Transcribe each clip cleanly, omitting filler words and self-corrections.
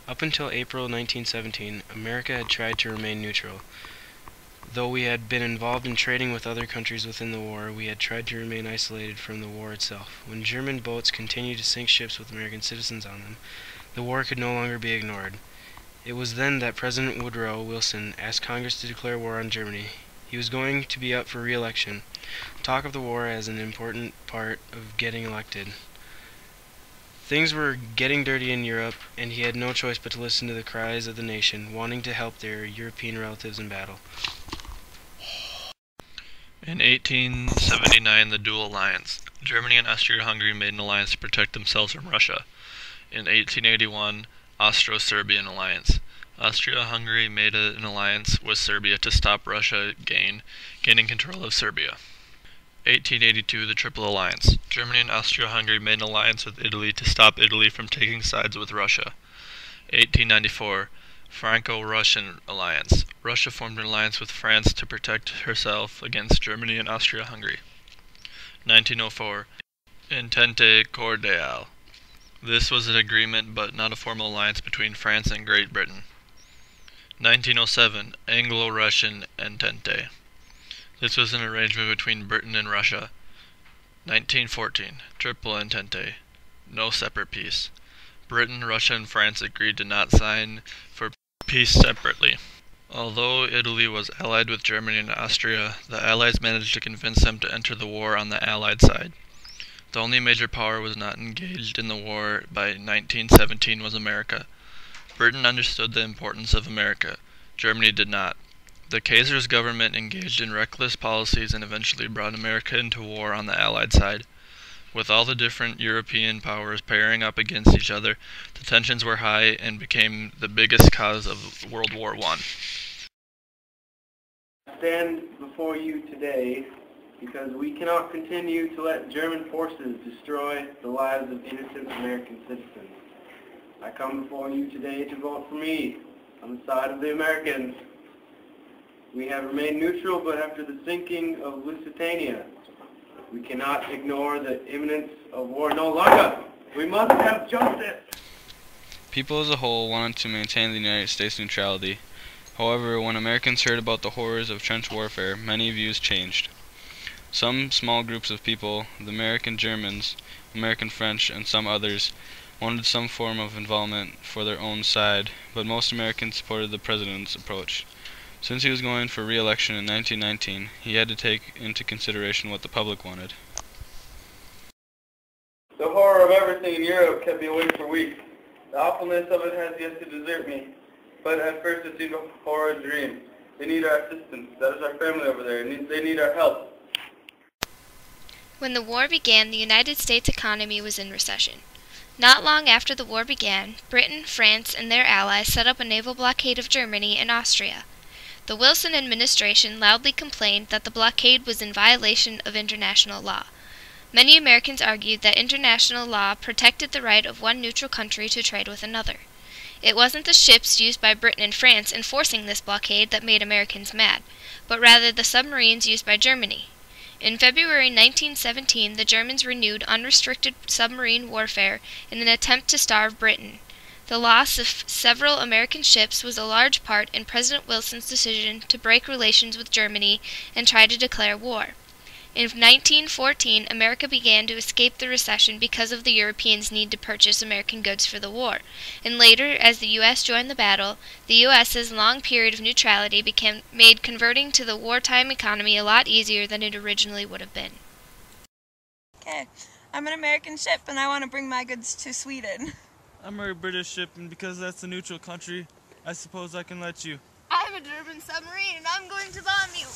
Up until April 1917, America had tried to remain neutral. Though we had been involved in trading with other countries within the war, we had tried to remain isolated from the war itself. When German boats continued to sink ships with American citizens on them, the war could no longer be ignored. It was then that President Woodrow Wilson asked Congress to declare war on Germany. He was going to be up for re-election. Talk of the war as an important part of getting elected. Things were getting dirty in Europe, and he had no choice but to listen to the cries of the nation, wanting to help their European relatives in battle. In 1879, the Dual Alliance. Germany and Austria-Hungary made an alliance to protect themselves from Russia. In 1881, Austro-Serbian alliance. Austria-Hungary made an alliance with Serbia to stop Russia gaining control of Serbia. 1882, the Triple Alliance. Germany and Austria-Hungary made an alliance with Italy to stop Italy from taking sides with Russia. 1894, Franco-Russian alliance. Russia formed an alliance with France to protect herself against Germany and Austria-Hungary. 1904, Entente Cordiale. This was an agreement but not a formal alliance between France and Great Britain. 1907, Anglo-Russian Entente. This was an arrangement between Britain and Russia. 1914, Triple Entente. No separate peace. Britain, Russia, and France agreed to not sign for peace separately. Although Italy was allied with Germany and Austria, the Allies managed to convince them to enter the war on the Allied side. The only major power was not engaged in the war by 1917 was America. Britain understood the importance of America. Germany did not. The Kaiser's government engaged in reckless policies and eventually brought America into war on the Allied side. With all the different European powers pairing up against each other, the tensions were high and became the biggest cause of World War I. I stand before you today because we cannot continue to let German forces destroy the lives of innocent American citizens. I come before you today to vote for me on the side of the Americans. We have remained neutral, but after the sinking of Lusitania, we cannot ignore the imminence of war no longer. We must have justice. People as a whole wanted to maintain the United States' neutrality. However, when Americans heard about the horrors of trench warfare, many views changed. Some small groups of people, the American Germans, American French, and some others, wanted some form of involvement for their own side, but most Americans supported the president's approach. Since he was going for re-election in 1919, he had to take into consideration what the public wanted. The horror of everything in Europe kept me awake for weeks. The awfulness of it has yet to desert me. But at first it seemed a horrid dream. They need our assistance. That is our family over there. They need our help. When the war began, the United States economy was in recession. Not long after the war began, Britain, France, and their allies set up a naval blockade of Germany and Austria. The Wilson administration loudly complained that the blockade was in violation of international law. Many Americans argued that international law protected the right of one neutral country to trade with another. It wasn't the ships used by Britain and France enforcing this blockade that made Americans mad, but rather the submarines used by Germany. In February 1917, the Germans renewed unrestricted submarine warfare in an attempt to starve Britain. The loss of several American ships was a large part in President Wilson's decision to break relations with Germany and try to declare war. In 1914, America began to escape the recession because of the Europeans' need to purchase American goods for the war, and later, as the U.S. joined the battle, the U.S.'s long period of neutrality made converting to the wartime economy a lot easier than it originally would have been. Okay, I'm an American ship and I want to bring my goods to Sweden. I'm a British ship, and because that's a neutral country, I suppose I can let you. I'm a German submarine and I'm going to bomb you.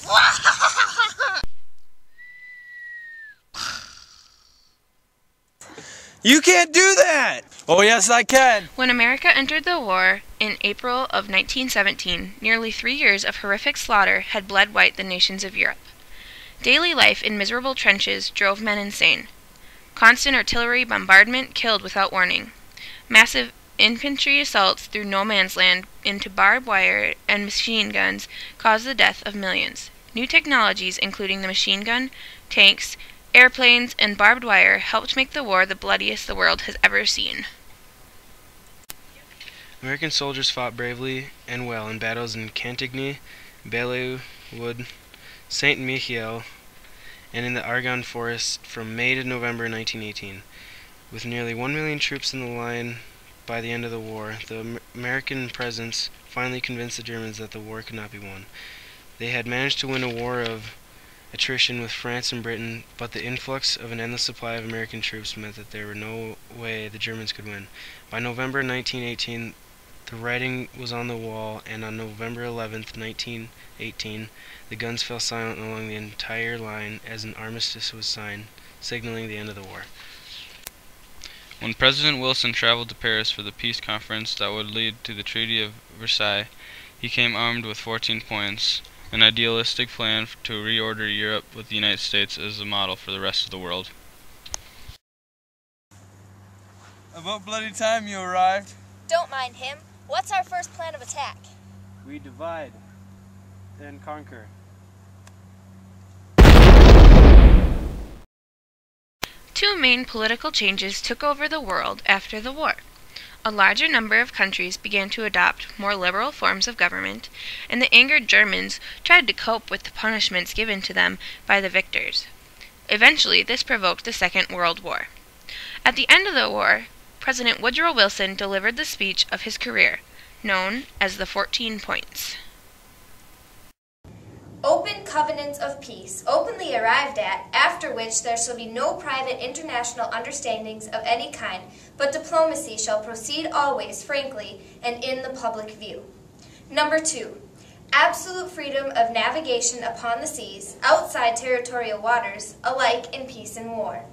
You can't do that! Oh yes, I can! When America entered the war in April of 1917, nearly 3 years of horrific slaughter had bled white the nations of Europe. Daily life in miserable trenches drove men insane. Constant artillery bombardment killed without warning. Massive infantry assaults through no man's land into barbed wire and machine guns caused the death of millions. New technologies, including the machine gun, tanks, airplanes, and barbed wire, helped make the war the bloodiest the world has ever seen. American soldiers fought bravely and well in battles in Cantigny, Belleau Wood, St. Mihiel, and in the Argonne Forest from May to November 1918. With nearly 1 million troops in the line by the end of the war, the American presence finally convinced the Germans that the war could not be won. They had managed to win a war of attrition with France and Britain, but the influx of an endless supply of American troops meant that there was no way the Germans could win. By November 1918, the writing was on the wall, and on November 11, 1918, the guns fell silent along the entire line as an armistice was signed, signaling the end of the war. When President Wilson traveled to Paris for the peace conference that would lead to the Treaty of Versailles, he came armed with 14 points, an idealistic plan to reorder Europe with the United States as a model for the rest of the world. About bloody time you arrived. Don't mind him. What's our first plan of attack? We divide and conquer. Two main political changes took over the world after the war. A larger number of countries began to adopt more liberal forms of government, and the angered Germans tried to cope with the punishments given to them by the victors. Eventually, this provoked the Second World War. At the end of the war, President Woodrow Wilson delivered the speech of his career, known as the 14 Points. Open covenants of peace, openly arrived at, after which there shall be no private international understandings of any kind, but diplomacy shall proceed always frankly and in the public view. Number 2. Absolute freedom of navigation upon the seas, outside territorial waters, alike in peace and war.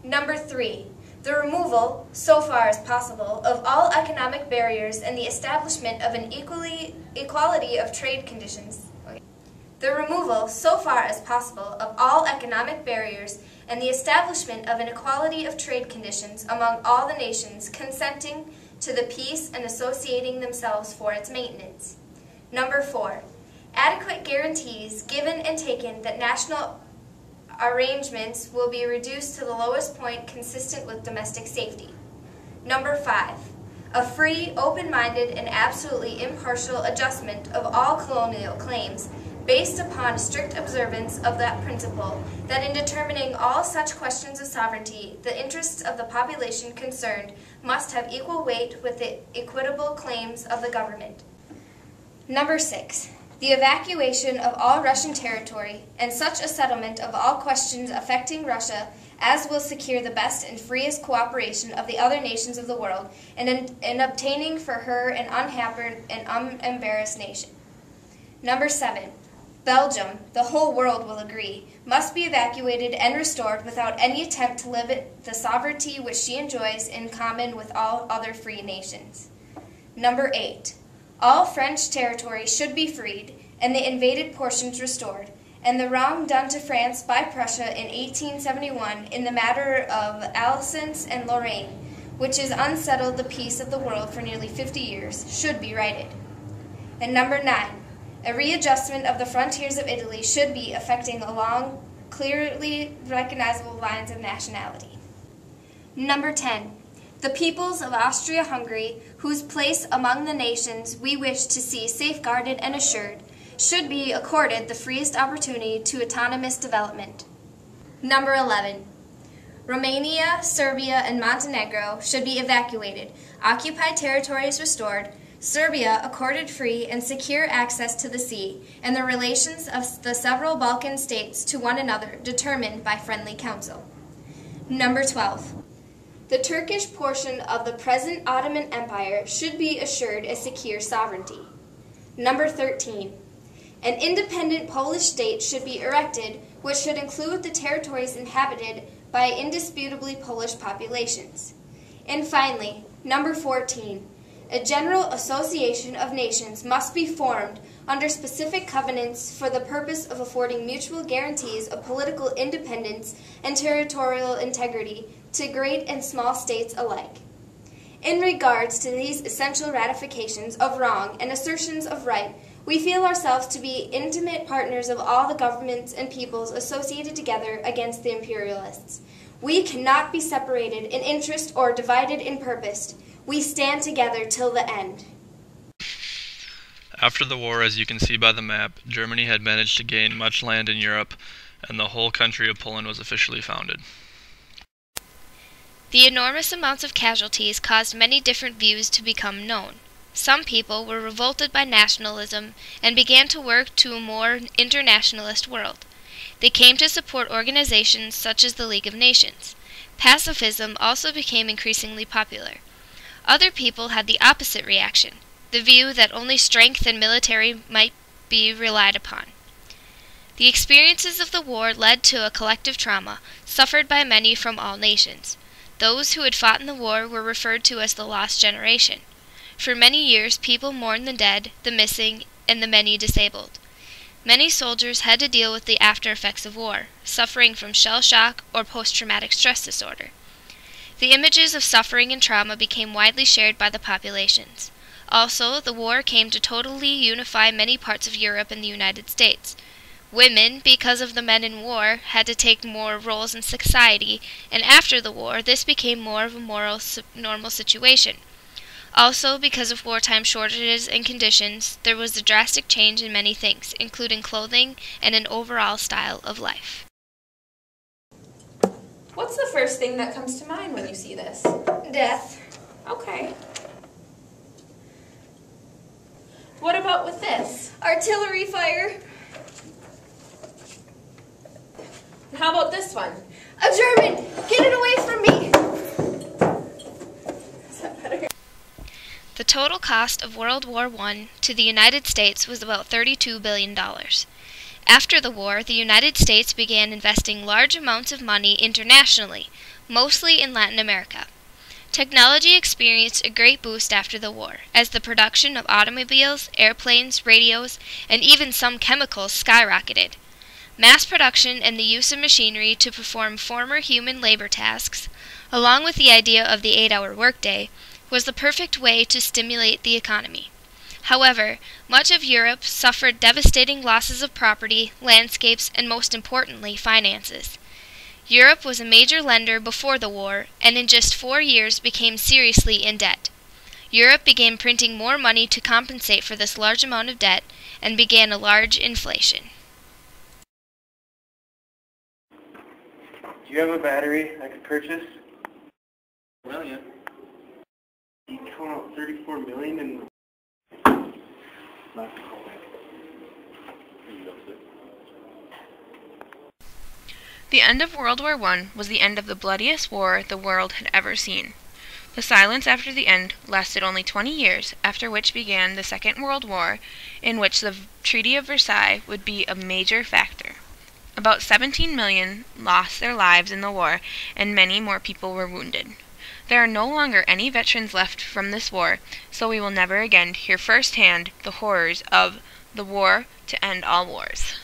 Number 3. The removal, so far as possible, of all economic barriers and the establishment of an equality of trade conditions. The removal, so far as possible, of all economic barriers and the establishment of an equality of trade conditions among all the nations consenting to the peace and associating themselves for its maintenance. Number 4. Adequate guarantees given and taken that national arrangements will be reduced to the lowest point consistent with domestic safety. Number 5. A free, open-minded, and absolutely impartial adjustment of all colonial claims based upon strict observance of that principle, that in determining all such questions of sovereignty, the interests of the population concerned must have equal weight with the equitable claims of the government. Number 6. The evacuation of all Russian territory, and such a settlement of all questions affecting Russia as will secure the best and freest cooperation of the other nations of the world in obtaining for her an unhampered and unembarrassed nation. Number 7. Belgium, the whole world will agree, must be evacuated and restored without any attempt to limit the sovereignty which she enjoys in common with all other free nations. Number 8. All French territory should be freed, and the invaded portions restored, and the wrong done to France by Prussia in 1871 in the matter of Alsace and Lorraine, which has unsettled the peace of the world for nearly 50 years, should be righted. And number 9. A readjustment of the frontiers of Italy should be affecting along clearly recognizable lines of nationality. Number 10. The peoples of Austria-Hungary, whose place among the nations we wish to see safeguarded and assured, should be accorded the freest opportunity to autonomous development. Number 11. Romania, Serbia, and Montenegro should be evacuated, occupied territories restored, Serbia accorded free and secure access to the sea, and the relations of the several Balkan states to one another determined by friendly counsel. Number 12. The Turkish portion of the present Ottoman Empire should be assured a secure sovereignty. Number 13. An independent Polish state should be erected, which should include the territories inhabited by indisputably Polish populations. And finally, number 14. A general association of nations must be formed under specific covenants for the purpose of affording mutual guarantees of political independence and territorial integrity to great and small states alike. In regards to these essential ratifications of wrong and assertions of right, we feel ourselves to be intimate partners of all the governments and peoples associated together against the imperialists. We cannot be separated in interest or divided in purpose. We stand together till the end. After the war, as you can see by the map, Germany had managed to gain much land in Europe, and the whole country of Poland was officially founded. The enormous amounts of casualties caused many different views to become known. Some people were revolted by nationalism and began to work to a more internationalist world. They came to support organizations such as the League of Nations. Pacifism also became increasingly popular. Other people had the opposite reaction, the view that only strength and military might be relied upon. The experiences of the war led to a collective trauma, suffered by many from all nations. Those who had fought in the war were referred to as the lost generation. For many years, people mourned the dead, the missing, and the many disabled. Many soldiers had to deal with the after effects of war, suffering from shell shock or post-traumatic stress disorder. The images of suffering and trauma became widely shared by the populations. Also, the war came to totally unify many parts of Europe and the United States. Women, because of the men in war, had to take more roles in society, and after the war, this became more of a normal situation. Also, because of wartime shortages and conditions, there was a drastic change in many things, including clothing and an overall style of life. What's the first thing that comes to mind when you see this? Death. Okay. What about with this? Artillery fire. And how about this one? A German! Get it away from me! Is that better? The total cost of World War I to the United States was about $32 billion. After the war, the United States began investing large amounts of money internationally, mostly in Latin America. Technology experienced a great boost after the war, as the production of automobiles, airplanes, radios, and even some chemicals skyrocketed. Mass production and the use of machinery to perform former human labor tasks, along with the idea of the 8-hour workday, was the perfect way to stimulate the economy. However, much of Europe suffered devastating losses of property, landscapes, and most importantly, finances. Europe was a major lender before the war, and in just 4 years became seriously in debt. Europe began printing more money to compensate for this large amount of debt, and began a large inflation. Do you have a battery I could purchase? Well, yeah. You count out 34 million and... The end of World War I was the end of the bloodiest war the world had ever seen. The silence after the end lasted only 20 years, after which began the Second World War, in which the Treaty of Versailles would be a major factor. About 17 million lost their lives in the war, and many more people were wounded. There are no longer any veterans left from this war, so we will never again hear firsthand the horrors of the war to end all wars.